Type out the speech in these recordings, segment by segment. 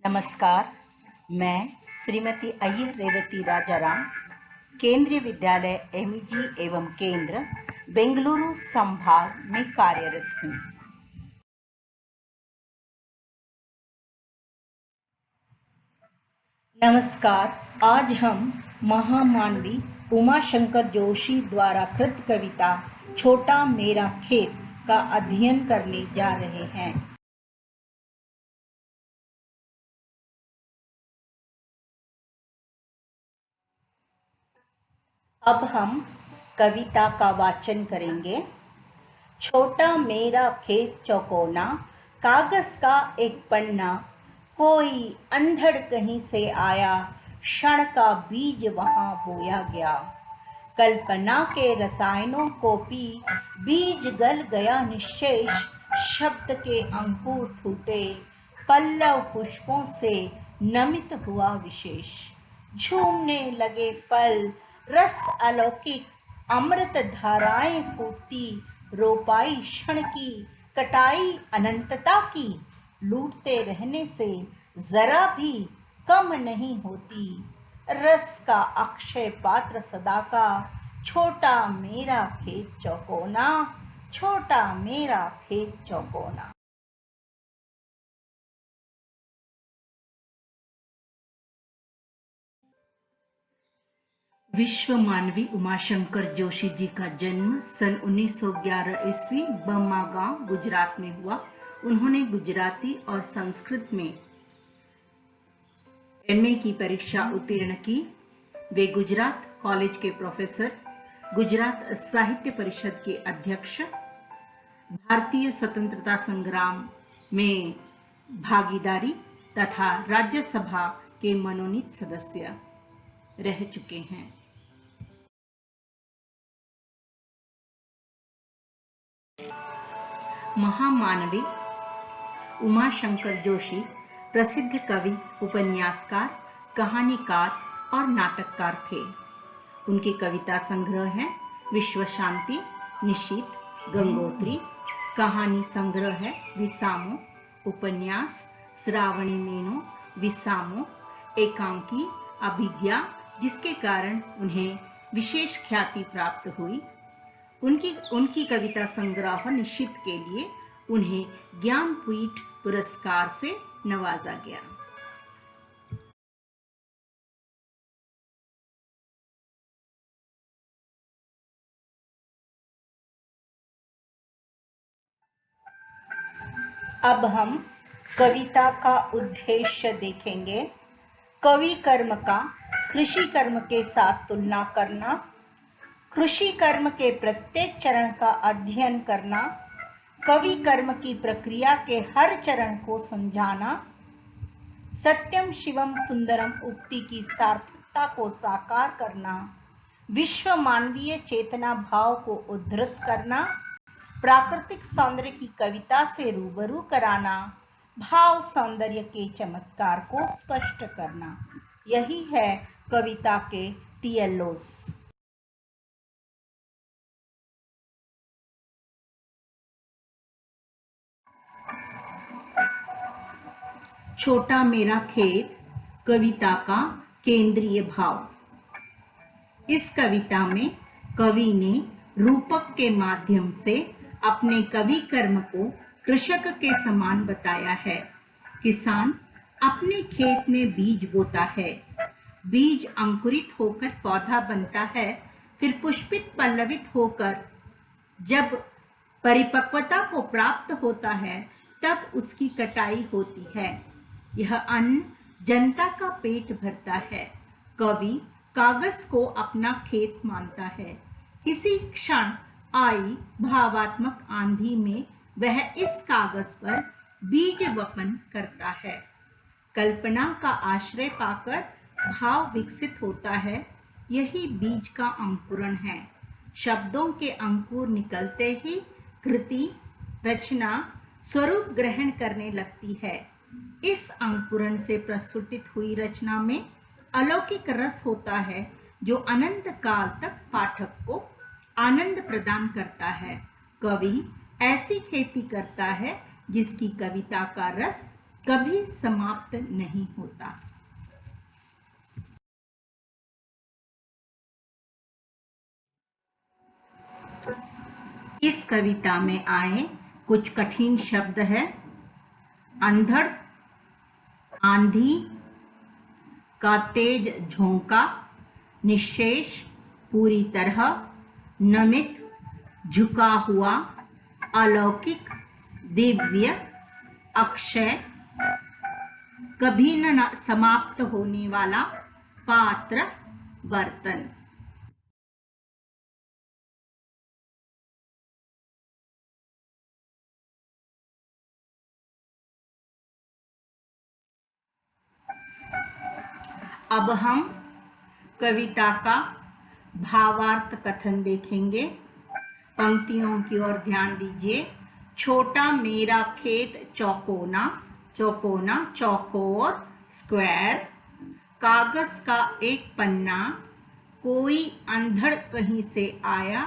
नमस्कार। मैं श्रीमती अय्यर रेवती राजाराम, केंद्रीय विद्यालय एमईजी एवं केंद्र बेंगलुरु संभाग में कार्यरत हूँ। नमस्कार। आज हम महामानवी उमाशंकर जोशी द्वारा कृत कविता छोटा मेरा खेत का अध्ययन करने जा रहे हैं। अब हम कविता का वाचन करेंगे। छोटा मेरा खेत चौकोना, कागज का एक पन्ना, कोई अंधड़ कहीं से आया, क्षण का बीज वहां बोया गया। कल्पना के रसायनों को पी बीज गल गया निश्शेष, शब्द के अंकुर फूटे, पल्लव पुष्पों से नमित हुआ विशेष। झूमने लगे फल, रस अलौकिक, अमृत धाराएं फूटती, रोपाई क्षण की, कटाई अनंतता की, लूटते रहने से जरा भी कम नहीं होती। रस का अक्षय पात्र सदा का, छोटा मेरा खेत चौकोना, छोटा मेरा खेत चौकोना। विश्व मानवी उमाशंकर जोशी जी का जन्म सन 1911 ईस्वी बम्मागांव गुजरात में हुआ। उन्होंने गुजराती और संस्कृत में एमए की परीक्षा उत्तीर्ण की। वे गुजरात कॉलेज के प्रोफेसर, गुजरात साहित्य परिषद के अध्यक्ष, भारतीय स्वतंत्रता संग्राम में भागीदारी तथा राज्यसभा के मनोनीत सदस्य रह चुके हैं। महामानवी उमाशंकर जोशी प्रसिद्ध कवि, उपन्यासकार, कहानीकार और नाटककार थे। उनके कविता संग्रह हैं विश्व शांति, निशीथ, गंगोत्री। कहानी संग्रह है विसामो, उपन्यास श्रावणी मेनो, विसामो, एकांकी, अभिज्ञा, जिसके कारण उन्हें विशेष ख्याति प्राप्त हुई। उनकी कविता संग्रह निशीथ के लिए उन्हें ज्ञानपीठ पुरस्कार से नवाजा गया। अब हम कविता का उद्देश्य देखेंगे। कवि कर्म का कृषि कर्म के साथ तुलना करना, कृषि कर्म के प्रत्येक चरण का अध्ययन करना, कवि कर्म की प्रक्रिया के हर चरण को समझाना, सत्यम शिवम सुंदरम उक्ति की सार्थकता को साकार करना, विश्व मानवीय चेतना भाव को उद्धृत करना, प्राकृतिक सौंदर्य की कविता से रूबरू कराना, भाव सौंदर्य के चमत्कार को स्पष्ट करना, यही है कविता के टीएलओस। छोटा मेरा खेत कविता का केंद्रीय भाव। इस कविता में कवि ने रूपक के माध्यम से अपने कवि कर्म को कृषक के समान बताया है। किसान अपने खेत में बीज बोता है, बीज अंकुरित होकर पौधा बनता है, फिर पुष्पित पल्लवित होकर जब परिपक्वता को प्राप्त होता है तब उसकी कटाई होती है। यह अन्न जनता का पेट भरता है। कवि कागज को अपना खेत मानता है। किसी क्षण आई भावात्मक आंधी में वह इस कागज पर बीज वपन करता है। कल्पना का आश्रय पाकर भाव विकसित होता है। यही बीज का अंकुरण है। शब्दों के अंकुर निकलते ही कृति, रचना स्वरूप ग्रहण करने लगती है। इस अंकुरण से प्रस्फुटित हुई रचना में अलौकिक रस होता है, जो अनंत काल तक पाठक को आनंद प्रदान करता है। कवि ऐसी खेती करता है जिसकी कविता का रस कभी समाप्त नहीं होता। इस कविता में आए कुछ कठिन शब्द है: अंधड़, आंधी का तेज झोंका, निश्शेष, पूरी तरह, नमित, झुका हुआ, अलौकिक, दिव्य, अक्षय, कभी न समाप्त होने वाला, पात्र, बर्तन। अब हम कविता का भावार्थ कथन देखेंगे। पंक्तियों की ओर ध्यान दीजिए। छोटा मेरा खेत चौकोना, चौकोना चौकोर, स्क्वायर। कागज का एक पन्ना, कोई अंधड़ कहीं से आया,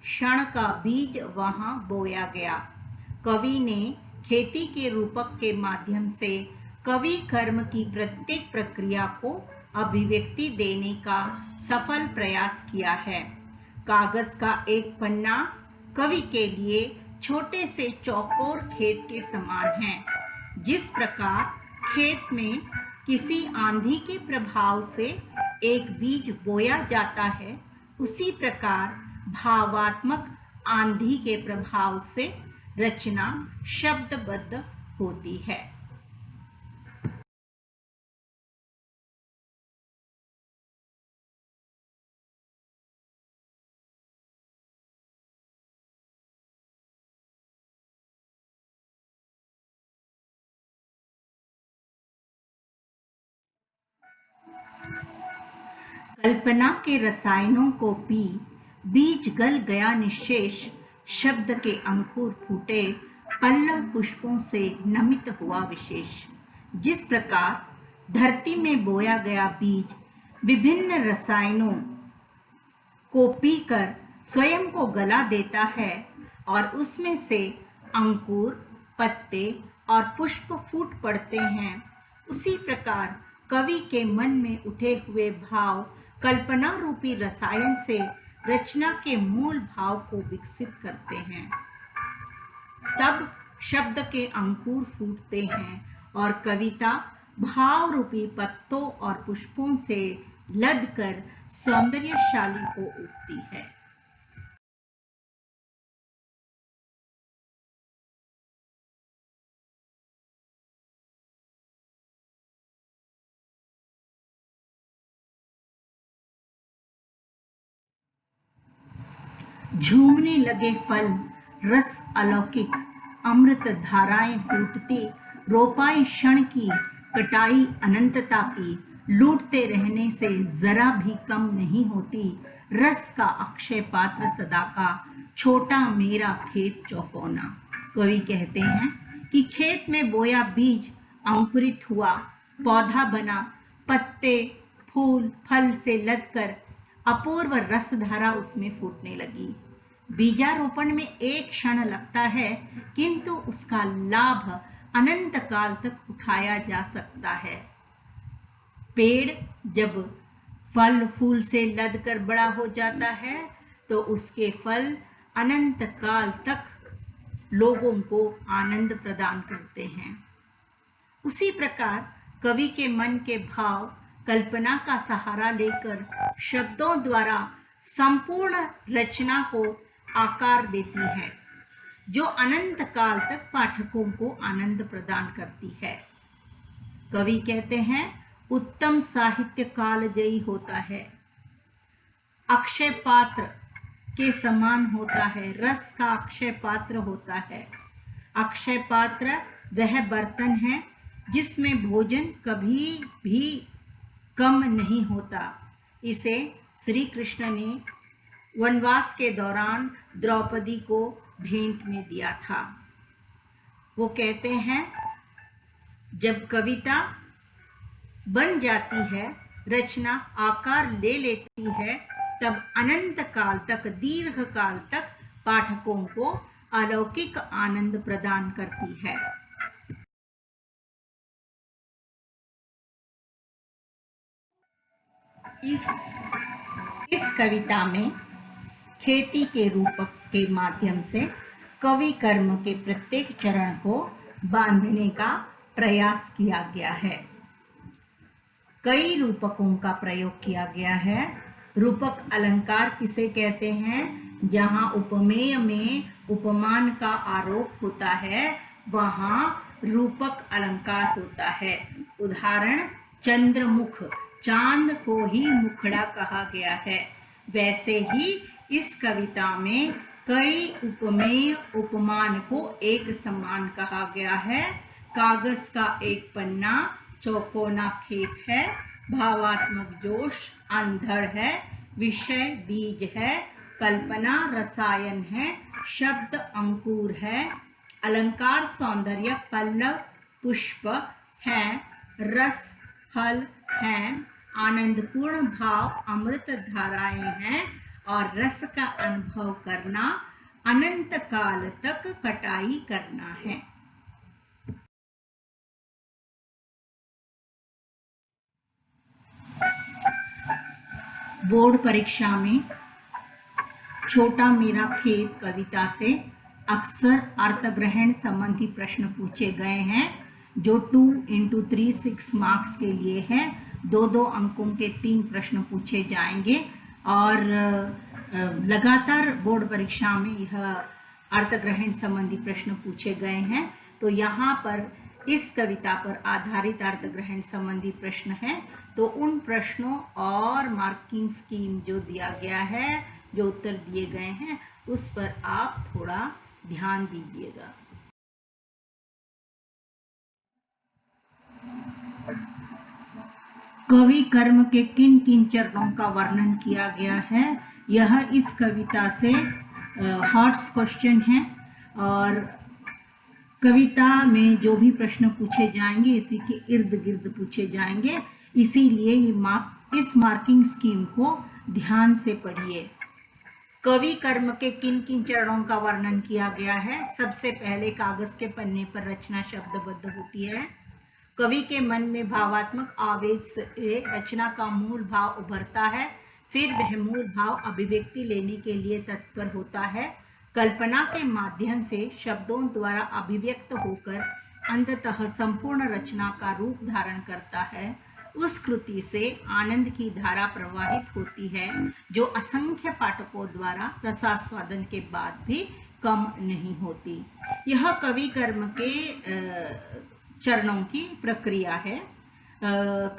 क्षण का बीज वहां बोया गया। कवि ने खेती के रूपक के माध्यम से कवि कर्म की प्रत्येक प्रक्रिया को अभिव्यक्ति देने का सफल प्रयास किया है। कागज का एक पन्ना कवि के लिए छोटे से चौकोर खेत के समान है। जिस प्रकार खेत में किसी आंधी के प्रभाव से एक बीज बोया जाता है, उसी प्रकार भावात्मक आंधी के प्रभाव से रचना शब्दबद्ध होती है। कल्पना के रसायनों को पी, बीज गल गया निश्शेष, शब्द के अंकुर फूटे, पल्लव पुष्पों से नमित हुआ विशेष। जिस प्रकार धरती में बोया गया बीज विभिन्न रसायनों को पीकर स्वयं को गला देता है और उसमें से अंकुर, पत्ते और पुष्प फूट पड़ते हैं, उसी प्रकार कवि के मन में उठे हुए भाव कल्पना रूपी रसायन से रचना के मूल भाव को विकसित करते हैं। तब शब्द के अंकुर फूटते हैं और कविता भाव रूपी पत्तों और पुष्पों से लदकर सौंदर्यशाली हो उठती है। झूमने लगे फल, रस अलौकिक, अमृत धाराएं फूटती, रोपाई क्षण की, कटाई अनंतता की, लूटते रहने से जरा भी कम नहीं होती, रस का अक्षय पात्र सदा का, छोटा मेरा खेत चौकोना। कवि कहते हैं कि खेत में बोया बीज अंकुरित हुआ, पौधा बना, पत्ते, फूल, फल से लदकर अपूर्व रसधारा उसमें फूटने लगी। बीजारोपण में एक क्षण लगता है, किंतु उसका लाभ अनंत काल तक उठाया जा सकता है। पेड़ जब फल फूल से लदकर बड़ा हो जाता है, तो उसके फल अनंत काल तक लोगों को आनंद प्रदान करते हैं। उसी प्रकार कवि के मन के भाव कल्पना का सहारा लेकर शब्दों द्वारा संपूर्ण रचना को आकार देती है, जो अनंत काल तक पाठकों को आनंद प्रदान करती है। कवि कहते हैं, उत्तम साहित्य कालजयी होता है, अक्षय पात्र के समान होता है, रस का अक्षय पात्र होता है। अक्षय पात्र वह बर्तन है जिसमें भोजन कभी भी कम नहीं होता। इसे श्री कृष्ण ने वनवास के दौरान द्रौपदी को भेंट में दिया था। वो कहते हैं, जब कविता बन जाती है, रचना आकार ले लेती है, तब अनंत काल तक, दीर्घ काल तक पाठकों को अलौकिक आनंद प्रदान करती है। इस इस कविता में खेती के रूपक के माध्यम से कवि कर्म के प्रत्येक चरण को बांधने का प्रयास किया गया है। कई रूपकों का प्रयोग किया गया है। रूपक अलंकार किसे कहते हैं? जहाँ उपमेय में उपमान का आरोप होता है वहाँ रूपक अलंकार होता है। उदाहरण, चंद्रमुख, चांद को ही मुखड़ा कहा गया है। वैसे ही इस कविता में कई उपमेय उपमान को एक समान कहा गया है। कागज का एक पन्ना चौकोना खेत है, भावात्मक जोश अंधड़ है, विषय बीज है, कल्पना रसायन है, शब्द अंकुर है, अलंकार सौंदर्य पल्लव पुष्प है, रस फल है, आनंदपूर्ण भाव अमृत धाराएं हैं और रस का अनुभव करना अनंत काल तक कटाई करना है। बोर्ड परीक्षा में छोटा मेरा खेत कविता से अक्सर अर्थग्रहण संबंधी प्रश्न पूछे गए हैं, जो 2 into 3 6 मार्क्स के लिए है। 2 अंकों के 3 प्रश्न पूछे जाएंगे और लगातार बोर्ड परीक्षा में यह अर्थग्रहण संबंधी प्रश्न पूछे गए हैं। तो यहाँ पर इस कविता पर आधारित अर्थग्रहण संबंधी प्रश्न है। तो उन प्रश्नों और मार्किंग स्कीम जो दिया गया है, जो उत्तर दिए गए हैं, उस पर आप थोड़ा ध्यान दीजिएगा। कवि कर्म के किन किन चरणों का वर्णन किया गया है, यह इस कविता से हॉट्स क्वेश्चन है और कविता में जो भी प्रश्न पूछे जाएंगे इसी के इर्द गिर्द पूछे जाएंगे। इसीलिए इस मार्किंग स्कीम को ध्यान से पढ़िए। कवि कर्म के किन किन चरणों का वर्णन किया गया है? सबसे पहले कागज के पन्ने पर रचना शब्दबद्ध होती है। कवि के मन में भावात्मक आवेग से रचना का मूल भाव उभरता है, फिर वह मूल भाव अभिव्यक्ति लेने के लिए तत्पर होता है। कल्पना के माध्यम से शब्दों द्वारा अभिव्यक्त होकर अंततः संपूर्ण रचना का रूप धारण करता है। उस कृति से आनंद की धारा प्रवाहित होती है, जो असंख्य पाठकों द्वारा रसास्वादन के बाद भी कम नहीं होती। यह कवि कर्म के चरणों की प्रक्रिया है।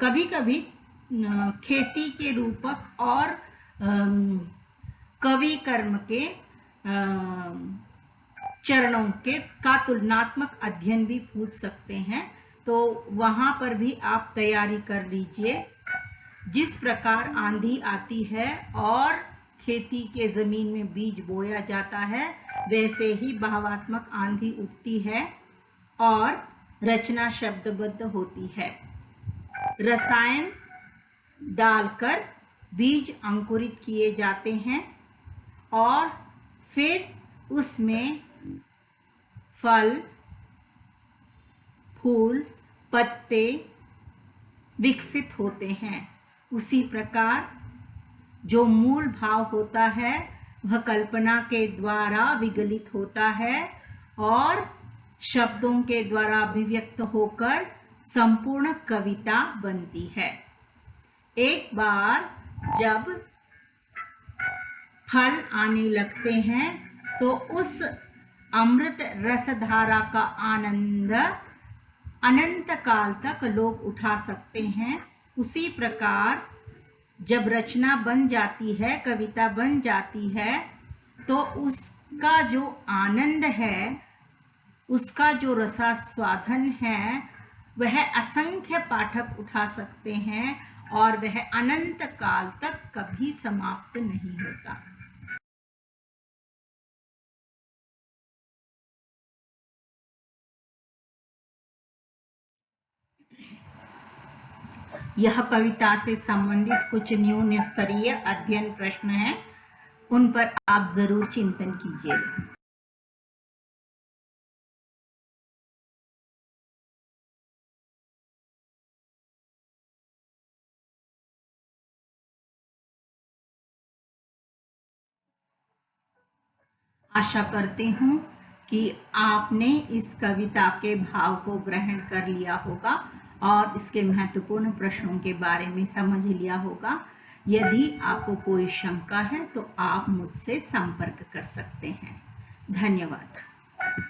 कभी कभी खेती के रूपक और कवि कर्म के चरणों के का तुलनात्मक अध्ययन भी पूछ सकते हैं, तो वहां पर भी आप तैयारी कर लीजिए। जिस प्रकार आंधी आती है और खेती के जमीन में बीज बोया जाता है, वैसे ही भावात्मक आंधी उठती है और रचना शब्दबद्ध होती है। रसायन डालकर बीज अंकुरित किए जाते हैं और फिर उसमें फल, फूल, पत्ते विकसित होते हैं। उसी प्रकार जो मूल भाव होता है वह कल्पना के द्वारा विगलित होता है और शब्दों के द्वारा अभिव्यक्त होकर संपूर्ण कविता बनती है। एक बार जब फल आने लगते हैं तो उस अमृत रसधारा का आनंद अनंत काल तक लोग उठा सकते हैं। उसी प्रकार जब रचना बन जाती है, कविता बन जाती है, तो उसका जो आनंद है, उसका जो रसास्वादन है, वह असंख्य पाठक उठा सकते हैं और वह अनंत काल तक कभी समाप्त नहीं होता। यह कविता से संबंधित कुछ न्यून स्तरीय अध्ययन प्रश्न हैं, उन पर आप जरूर चिंतन कीजिएगा। आशा करती हूँ कि आपने इस कविता के भाव को ग्रहण कर लिया होगा और इसके महत्वपूर्ण प्रश्नों के बारे में समझ लिया होगा। यदि आपको कोई शंका है तो आप मुझसे संपर्क कर सकते हैं। धन्यवाद।